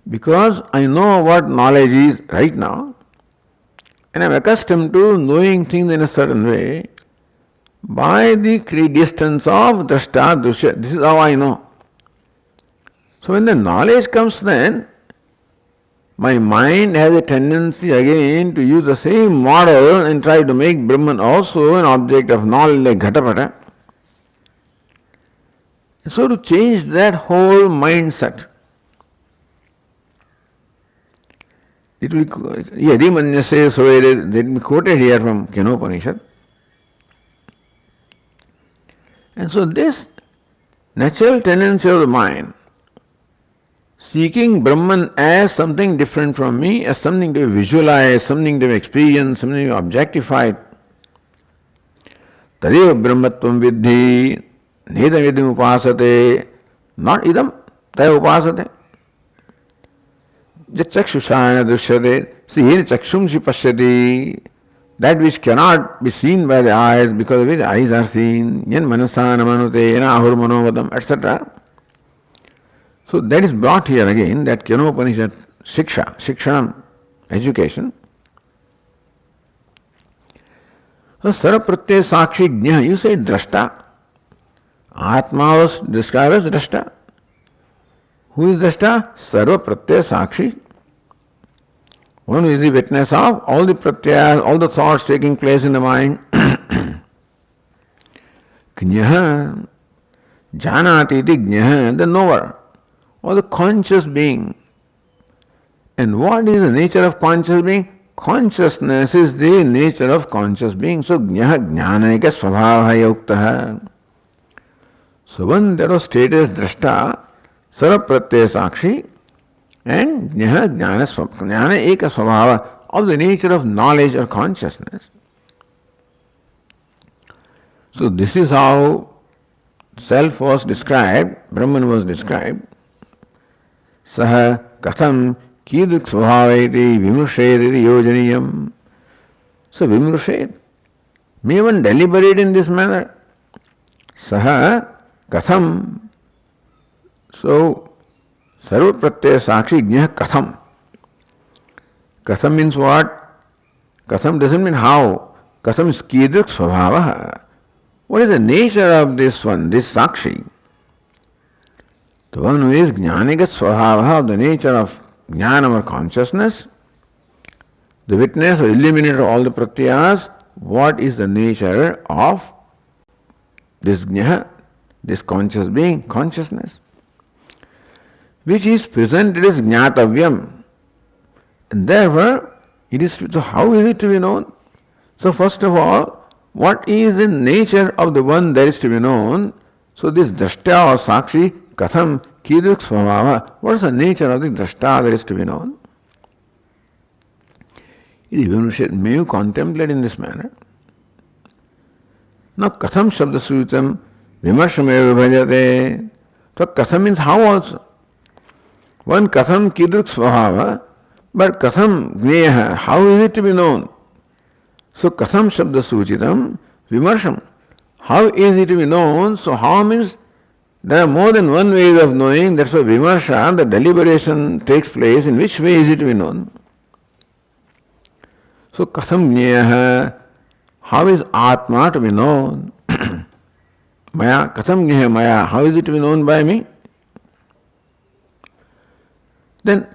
Because I know what knowledge is right now, and I am accustomed to knowing things in a certain way by the distance of drashta, drishya. This is how I know. So when the knowledge comes, then my mind has a tendency again to use the same model and try to make Brahman also an object of knowledge like Ghatapata. So to change that whole mindset, it will be Yadimanyase Suvere, that will be quoted here from Kenopanishad. And so this natural tendency of the mind, seeking Brahman as something different from me, as something to be visualized, something to be experienced, something to be objectified. Tadeva Brahmatvam Vidhi, Nedam Idam Upasate, not Idam, Taya Upasate. Jachakshusana Dushyate, see here Chakshumshi Pashyati, that which cannot be seen by the eyes, because of which eyes are seen, Yan Manasana Manute, Yana Ahur Manovadam, etc. So that is brought here again, that Kenopanishad Shiksha, Shikshanam, education. So Sarapratyaya Sakshi Jna, you say Drashta. Atma was described as Drashta. Who is Drashta? Sarva Pratyaya Sakshi. One is the witness of all the pratyayas, all the thoughts taking place in the mind. Jnaha, Janati iti Jnaha, the knower, or the conscious being. And what is the nature of conscious being? Consciousness is the nature of conscious being. So Jnaha Jnanaika Svabhava Yuktaha. So one that was stated as Drashta, Sarva Pratyaya Sakshi, and Jnana Eka Svabhava, of the nature of knowledge or consciousness. So this is how self was described, Brahman was described. Saha katham kiduk svabhaveti vimrushet yojaniyam. So vimrushet, may one deliberate in this manner. Saha katham. So Sarva Pratyaya Sakshi Jnah Katham. Katham means what? Katham doesn't mean how. Katham is Kidruk Svabhava. What is the nature of this one, this Sakshi? The one who is Jnaniga Svabhava, of the nature of Jnana or consciousness, the witness or illuminator of all the Pratyayas, what is the nature of this Jnana, this conscious being, consciousness? Which is presented as Jnatavyam. And therefore, it is, so how is it to be known? So first of all, what is the nature of the one that is to be known? So this Drashta or Sakshi, Katham, Kiduk Svabhava, what is the nature of the Drashta that is to be known? May you contemplate in this manner. Now Katham Shabda Sutam, Vimarshameva Bhajate. So Katham means how also. One Katham Kidruk Svabhava, but Katham Jneyaha, how is it to be known? So Katham Shabda Suchitam Vimarsham, how is it to be known? So how means there are more than one way of knowing, that's why Vimarsha, the deliberation takes place, in which way is it to be known? So Katham Jneyaha, how is Atma to be known? Maya, Katham Jneyaha Maya, how is it to be known by me? Then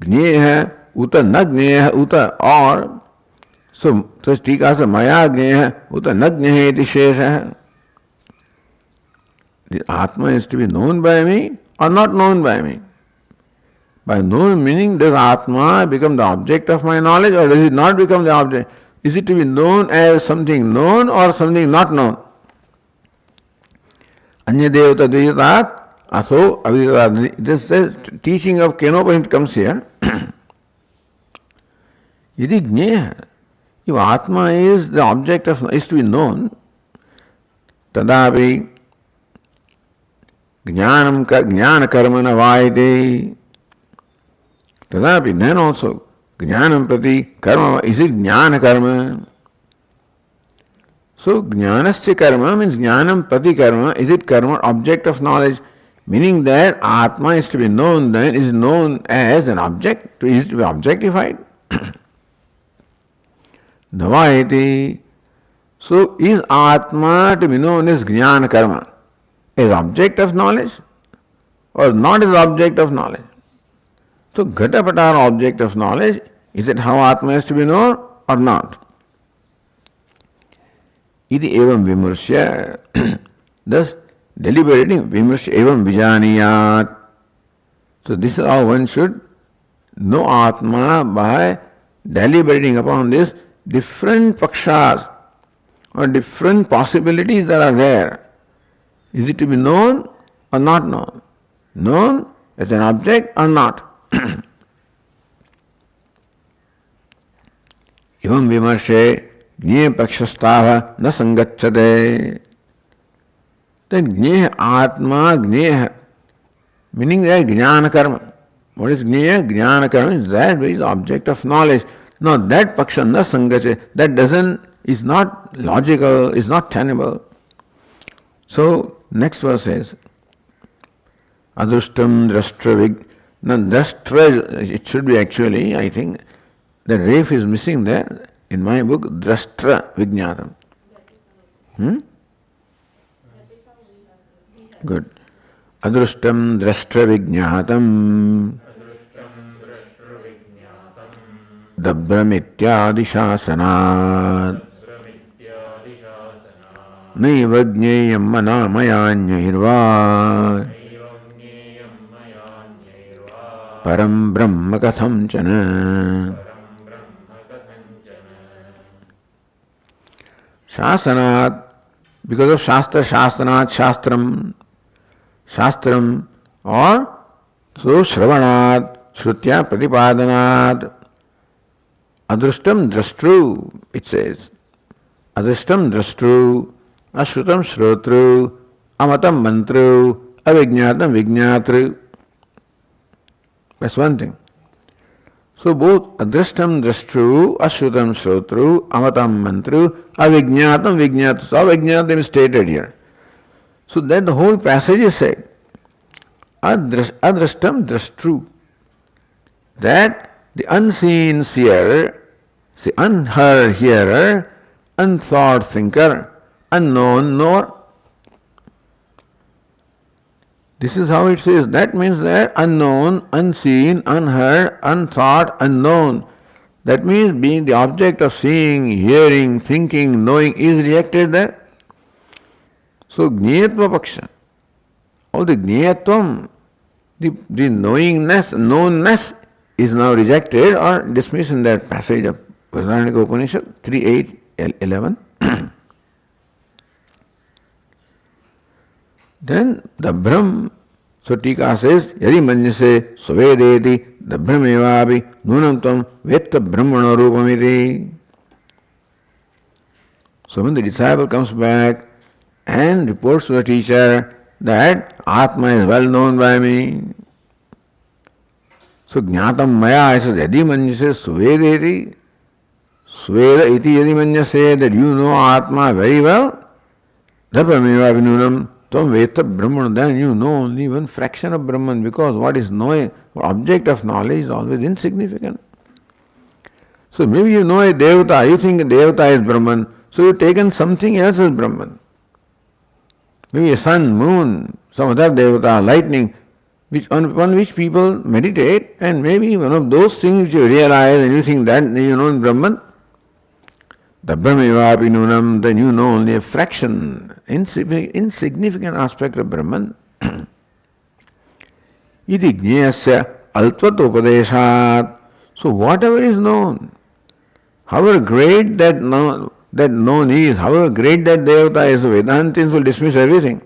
Gneha, Uta na Gneha, Uta or. So Tika says Maya Gneha, Uta na Gneheti Shesha. The Atma is to be known by me or not known by me. By known meaning, does Atma become the object of my knowledge or does it not become the object? Is it to be known as something known or something not known? Anya Devata Dvijatat Aso Avijatat. This teaching of Kenopanit comes here. Yadi Jnaya. If Atma is the object of, is to be known, Tadapi Jnana Karmana Vaite. Tadapi, then also, Jnanam Prati Karma, is it Jnana Karma? So, Jnanasya Karma means Jnanam Prati Karma, is it Karma, object of knowledge, meaning that Atma is to be known, then is known as an object, is it to be objectified? Navaiti. So, is Atma to be known as Jnana Karma, as object of knowledge, or not as object of knowledge? So, Ghatapatara object of knowledge, is it how Atma is to be known or not? Iti evam vimursya. Thus, deliberating vimursya evam vijaniyat. So, this is how one should know Atma, by deliberating upon this different pakshas or different possibilities that are there. Is it to be known or not known? Known as an object or not? Evam vimarshe jnaya pakshastava na sangacchate. Then jnaya atma jnaya, meaning that jnana karma. What is jnaya? Jnana karma is that which is the object of knowledge. Now that paksha na sangacchate, that is not logical, is not tenable. So next verse says, Adrushtam drashtra. Now, drashtra, it should be actually, I think, the ref is missing there in my book, drashtra vijnatam. Good. Adrushtam drashtra vijnatam dabbramityadi shasanat naiva jneyam manamayanyahirva Param Brahma Katham Chana. Shasanat, because of Shastra, Shastanat, Shastram, or so Shravanat, Shrutya Pratipadanat, Adrushtam Drashtru, it says. Adrushtam Drashtru, Ashrutam Shrotru, Amatam Mantru, Avijñatam Vijñatru. That's one thing. So both Adrishtam Drashtru, Ashrutam Shrotru, Amatam Mantru, Avijñatam Vijñatru. So Avijñatam is stated here. So that the whole passage is said. Adrishtam Drashtru. That the unseen seer, the unheard hearer, unthought thinker, unknown knower. This is how it says. That means that unknown, unseen, unheard, unthought, unknown. That means being the object of seeing, hearing, thinking, knowing is rejected there. So Gneyatva Paksha, all the Gneyatvam, the knowingness, knownness is now rejected or dismissed in that passage of Vajrayana Upanishad 3.8.11. Then the Brahm, so Tika says, Yadi Manjase Suvedeti, the Brahmevabi, Nunantam, Vetta Brahmana Rupamiti. So when the disciple comes back and reports to the teacher that Atma is well known by me, so Jnatam Maya says, Yadi Manjase Suvedeti, Sveda iti Yadi Manjase, that you know Atma very well, the Brahmevabi Nunam. Brahman, then you know only one fraction of Brahman, because what is known, object of knowledge is always insignificant. So maybe you know a Devata, you think a Devata is Brahman, so you've taken something else as Brahman. Maybe a sun, moon, some other Devata, lightning, upon which people meditate, and maybe one of those things which you realize and you think that you know in Brahman, the Brahmaivapi Nunam, then you know only a fraction, insignificant aspect of Brahman. Iti jnayasya altvatopadeshat. So whatever is known, however great that known is, however great that Devata is, Vedantins will dismiss everything.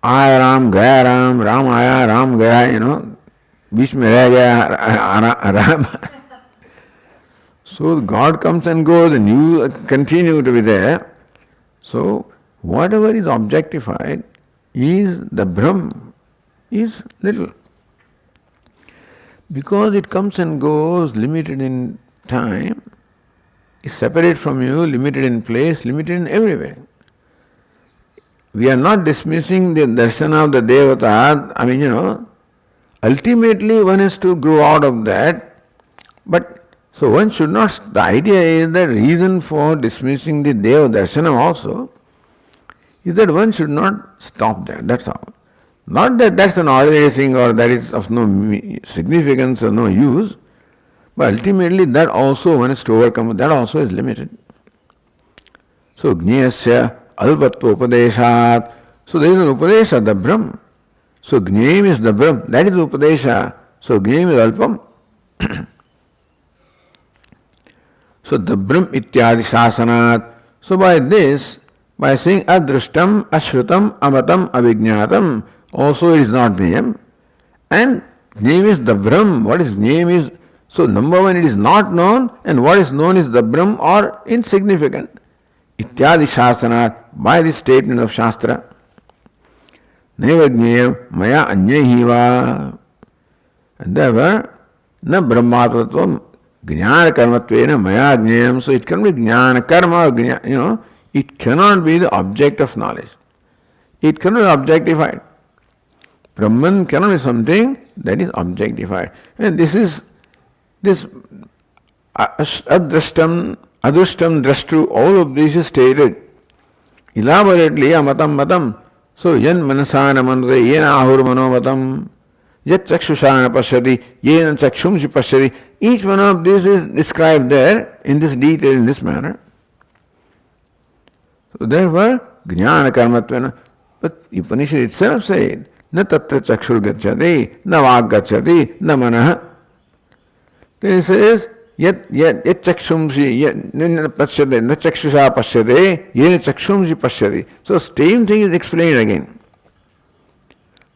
Aya Ram, Gaya Ram, Ram Aya, Ram Gaya, you know, बीच में रह गया Ram. So God comes and goes and you continue to be there. So whatever is objectified is the Brahm, is little. Because it comes and goes, limited in time, is separate from you, limited in place, limited in everywhere. We are not dismissing the darsana of the Devata. I mean, you know, ultimately one has to grow out of that. But so one should not, the idea is that reason for dismissing the Deva darsana also is that one should not stop there. That's all. Not that that's an ordinary thing or that is of no significance or no use, but ultimately that also one has to overcome, that also is limited. So, Gneyasya alvatva upadeshat. So there is an upadesha, the Brahm. So Gneyam is the Brahm, that is upadesha. So Gneyam is alpam. So the Brahm ityadi shasanat. So by this, by saying adrishtam, ashrutam, amatam, avijñātam, also it is not Gneyam. And Gneyam is the Brahm. What is Gneyam is, so number one, it is not known, and what is known is the Brahm or insignificant. Ityadi shasanat, by the statement of Shastra. Neva Gneyam maya anyaihiva. And therefore, na brahmatvatvam jnana karmatvena maya gneyam. So it can be jnana karma, you know, it cannot be the object of knowledge. It cannot be objectified. Brahman cannot be something that is objectified. And this is, this adrashtam, drashtu, all of this is stated elaborately, amatam. So yan manasana manute, yena ahur manomatam, yat chakshusana pashyati, yena chakshumsi pashyati. Each one of these is described there in this detail, in this manner. So therefore, jnana karmatvena. But Upanishad itself said, na tatra chakshur gacchati, na vāk gacchati, na manah. Then it says, yat chakshumsi, pashyate, na chakshusha pashyate, yena chakshumsi pashyati. So same thing is explained again.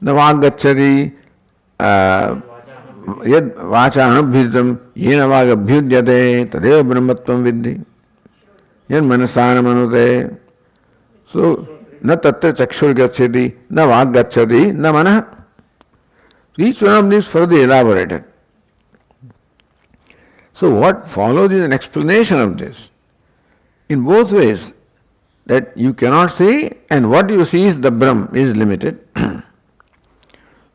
Na vāk gacchati, yad vācānabhyitam, yena vāk abhyudyate, tadeva brahmatvam viddhi. Yad manasana manute. So, na tatra chakshur gacchati, na vāk gacchati, na manah. So each one of these further elaborated. So what follows is an explanation of this in both ways, that you cannot see, and what you see is the Brahm is limited.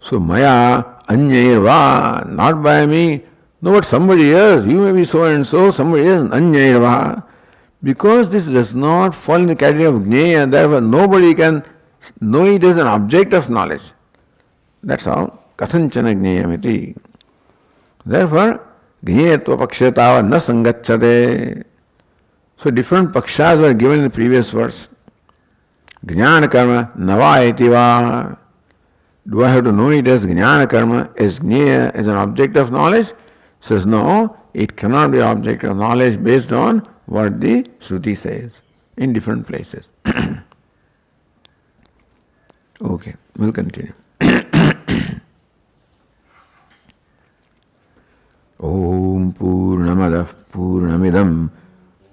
So maya anyairva, not by me, no, but somebody else, you may be so and so, somebody else, anyairva. Because this does not fall in the category of Gneya, therefore nobody can know it as an object of knowledge. That's all. Kathanchana Gneyamiti. Therefore, Gneyatva Pakshayatava na sangacchate. So different pakshas were given in the previous verse. Jnana karma navayati va. Do I have to know it as Jnana karma, as Gneya, as an object of knowledge? Says no, it cannot be object of knowledge based on what the Shruti says in different places. Okay, we'll continue. Om Purnamadah Purnamidam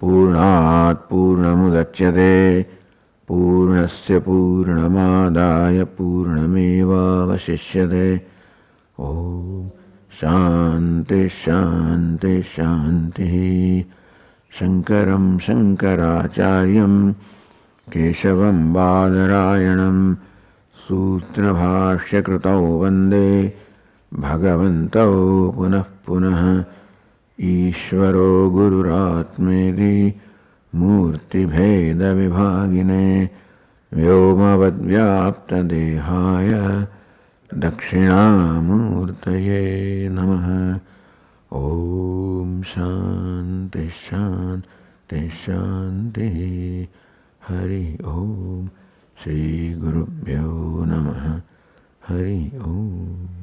Purnat Purnamudachyate Purnasya Purnamadaya Purnameva Vasishyate. Om Shanti Shanti Shanti. Shankaram Shankaracharyam Keshavam Badarayanam Sutra Bhashya Krutau Vande Bhagavantau Punah Punah Ishvaro Gururatmedi Murti Bheda Vibhagine Vyomavad Vyapta Dehaya Dakshinamurtaye Namaha. Om Shanti Shanti Shanti. Hari Om. Shri Gurubhyo Namaha. Hari Om.